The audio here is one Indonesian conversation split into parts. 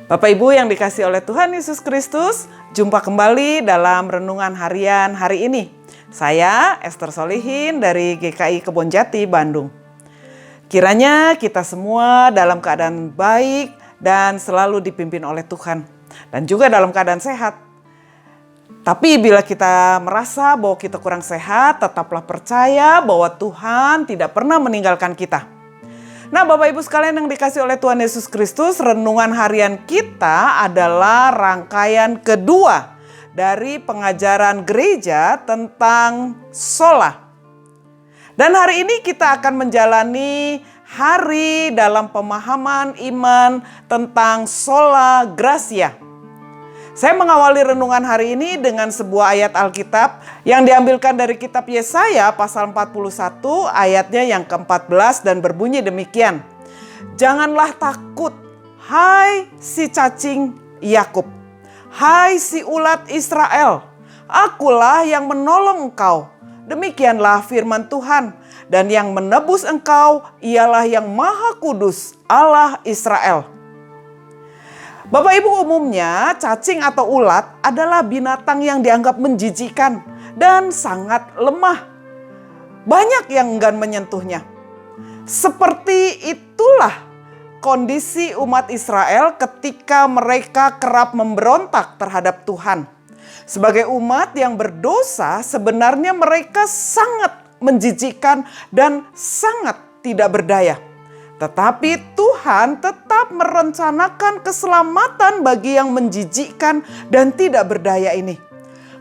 Bapak Ibu yang dikasihi oleh Tuhan Yesus Kristus, jumpa kembali dalam renungan harian hari ini. Saya Esther Solihin dari GKI Kebonjati, Bandung. Kiranya kita semua dalam keadaan baik dan selalu dipimpin oleh Tuhan. Dan juga dalam keadaan sehat. Tapi bila kita merasa bahwa kita kurang sehat, tetaplah percaya bahwa Tuhan tidak pernah meninggalkan kita. Nah, Bapak Ibu sekalian yang dikasihi oleh Tuhan Yesus Kristus, renungan harian kita adalah rangkaian kedua dari pengajaran gereja tentang sola. Dan hari ini kita akan menjalani hari dalam pemahaman iman tentang sola gratia. Saya mengawali renungan hari ini dengan sebuah ayat Alkitab yang diambilkan dari kitab Yesaya pasal 41 ayatnya yang ke-14 dan berbunyi demikian. Janganlah takut, hai si cacing Yakub, hai si ulat Israel, akulah yang menolong engkau. Demikianlah firman Tuhan, dan yang menebus engkau ialah yang Maha Kudus, Allah Israel. Bapak Ibu, umumnya cacing atau ulat adalah binatang yang dianggap menjijikkan dan sangat lemah. Banyak yang enggan menyentuhnya. Seperti itulah kondisi umat Israel ketika mereka kerap memberontak terhadap Tuhan. Sebagai umat yang berdosa, sebenarnya mereka sangat menjijikkan dan sangat tidak berdaya. Tetapi Tuhan tetap merencanakan keselamatan bagi yang menjijikkan dan tidak berdaya ini.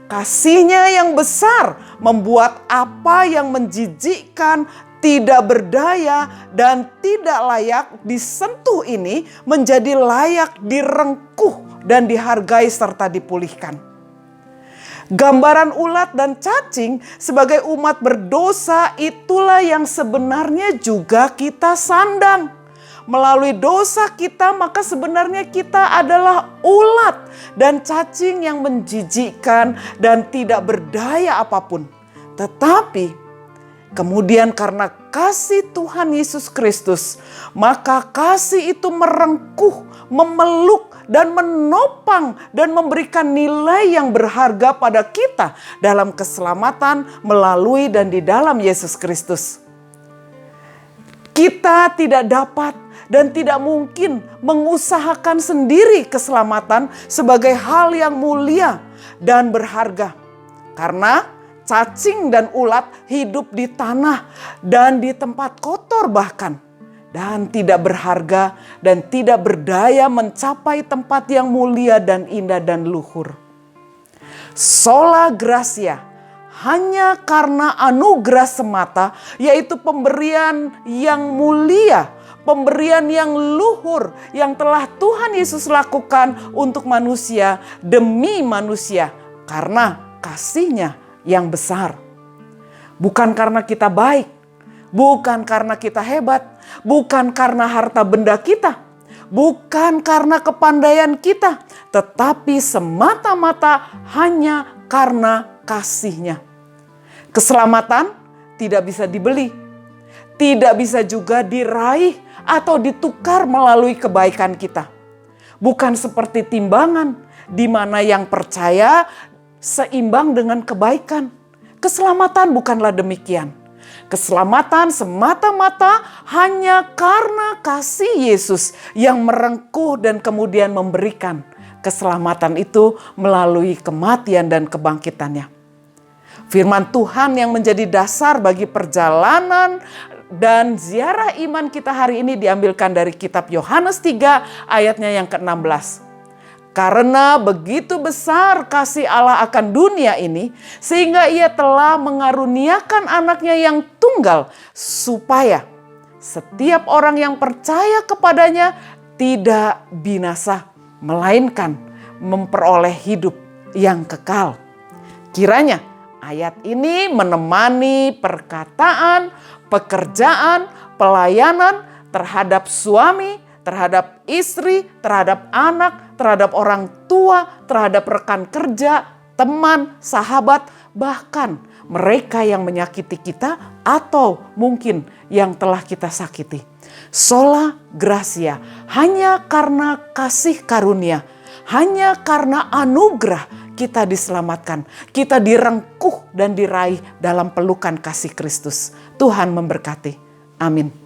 Kasih-Nya yang besar membuat apa yang menjijikkan, tidak berdaya, dan tidak layak disentuh ini menjadi layak direngkuh dan dihargai serta dipulihkan. Gambaran ulat dan cacing sebagai umat berdosa itulah yang sebenarnya juga kita sandang. Melalui dosa kita maka sebenarnya kita adalah ulat dan cacing yang menjijikkan dan tidak berdaya apapun. Tetapi kemudian karena kasih Tuhan Yesus Kristus, maka kasih itu merengkuh, memeluk, dan menopang dan memberikan nilai yang berharga pada kita dalam keselamatan melalui dan di dalam Yesus Kristus. Kita tidak dapat dan tidak mungkin mengusahakan sendiri keselamatan sebagai hal yang mulia dan berharga. Karena cacing dan ulat hidup di tanah dan di tempat kotor bahkan. Dan tidak berharga dan tidak berdaya mencapai tempat yang mulia dan indah dan luhur. Sola gratia hanya karena anugerah semata, yaitu pemberian yang mulia, pemberian yang luhur yang telah Tuhan Yesus lakukan untuk manusia demi manusia karena kasih-Nya yang besar. Bukan karena kita baik, bukan karena kita hebat, bukan karena harta benda kita, bukan karena kepandaian kita, tetapi semata-mata hanya karena kasih-Nya. Keselamatan tidak bisa dibeli, tidak bisa juga diraih atau ditukar melalui kebaikan kita. Bukan seperti timbangan di mana yang percaya seimbang dengan kebaikan. Keselamatan bukanlah demikian. Keselamatan semata-mata hanya karena kasih Yesus yang merengkuh dan kemudian memberikan keselamatan itu melalui kematian dan kebangkitannya. Firman Tuhan yang menjadi dasar bagi perjalanan dan ziarah iman kita hari ini diambilkan dari kitab Yohanes 3 ayatnya yang ke-16. Karena begitu besar kasih Allah akan dunia ini, sehingga Ia telah mengaruniakan anaknya yang tunggal, supaya setiap orang yang percaya kepadanya tidak binasa, melainkan memperoleh hidup yang kekal. Kiranya ayat ini menemani perkataan, pekerjaan, pelayanan terhadap suami, terhadap istri, terhadap anak, terhadap orang tua, terhadap rekan kerja, teman, sahabat, bahkan mereka yang menyakiti kita atau mungkin yang telah kita sakiti. Sola gratia, hanya karena kasih karunia, hanya karena anugerah kita diselamatkan, kita direngkuh dan diraih dalam pelukan kasih Kristus. Tuhan memberkati. Amin.